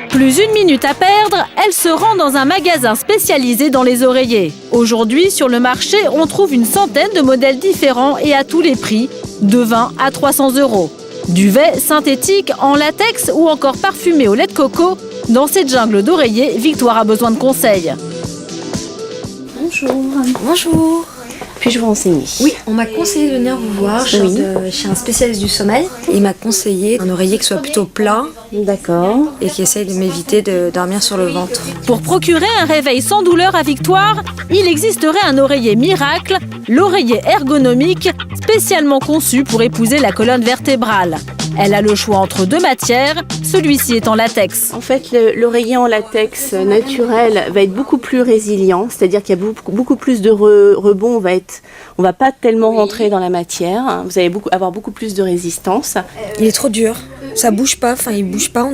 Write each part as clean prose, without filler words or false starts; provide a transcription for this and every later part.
Plus une minute à perdre, elle se rend dans un magasin spécialisé dans les oreillers. Aujourd'hui, sur le marché, on trouve une centaine de modèles différents et à tous les prix, de 20 à 300 €. Duvet, synthétique, en latex ou encore parfumé au lait de coco, dans cette jungle d'oreillers, Victoire a besoin de conseils. Bonjour. Bonjour. Puis-je vous renseigner? Oui, on m'a conseillé de venir vous voir chez un spécialiste du sommeil. Il m'a conseillé un oreiller qui soit plutôt plat D'accord. et qui essaye de m'éviter de dormir sur le ventre. Pour procurer un réveil sans douleur à Victoire, il existerait un oreiller miracle, l'oreiller ergonomique, spécialement conçu pour épouser la colonne vertébrale. Elle a le choix entre deux matières, celui-ci est en latex. En fait, l'oreiller en latex naturel va être beaucoup plus résilient, c'est-à-dire qu'il y a beaucoup plus de rebond. On va pas tellement rentrer dans la matière. Vous allez avoir beaucoup plus de résistance. Il est trop dur, ça bouge pas, il bouge pas.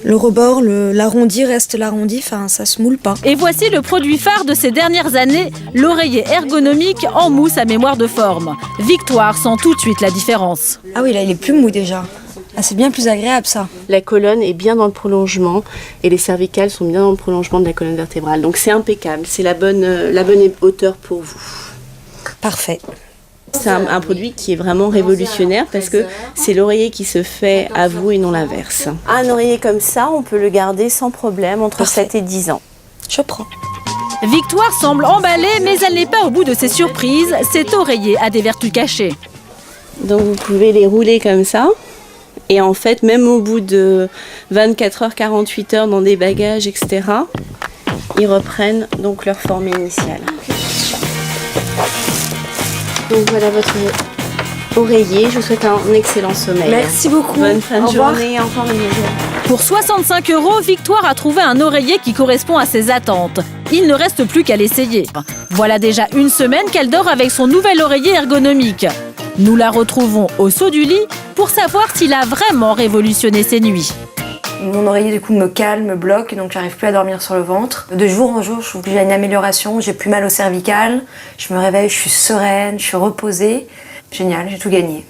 Le rebord, l'arrondi reste l'arrondi, ça se moule pas. Et voici le produit phare de ces dernières années, l'oreiller ergonomique en mousse à mémoire de forme. Victoire sent tout de suite la différence. Ah oui, là il est plus mou déjà. Ah, c'est bien plus agréable ça. La colonne est bien dans le prolongement et les cervicales sont bien dans le prolongement de la colonne vertébrale. Donc c'est impeccable, c'est la bonne hauteur pour vous. Parfait. C'est un produit qui est vraiment révolutionnaire parce que c'est l'oreiller qui se fait à vous et non l'inverse. Un oreiller comme ça, on peut le garder sans problème entre 7 et 10 ans. Je prends. Victoire semble emballée, mais elle n'est pas au bout de ses surprises. Cet oreiller a des vertus cachées. Donc vous pouvez les rouler comme ça. Et en fait, même au bout de 24 heures, 48 heures dans des bagages, etc., ils reprennent donc leur forme initiale. Donc voilà votre oreiller. Je vous souhaite un excellent sommeil. Merci beaucoup. Bonne fin de Au revoir. journée. Encore une journée. Pour 65 €, Victoire a trouvé un oreiller qui correspond à ses attentes. Il ne reste plus qu'à l'essayer. Voilà déjà une semaine qu'elle dort avec son nouvel oreiller ergonomique. Nous la retrouvons au saut du lit pour savoir s'il a vraiment révolutionné ses nuits. Mon oreiller du coup me cale, me bloque, donc j'arrive plus à dormir sur le ventre. De jour en jour, je trouve que j'ai une amélioration, j'ai plus mal au cervical, je me réveille, je suis sereine, je suis reposée. Génial, j'ai tout gagné.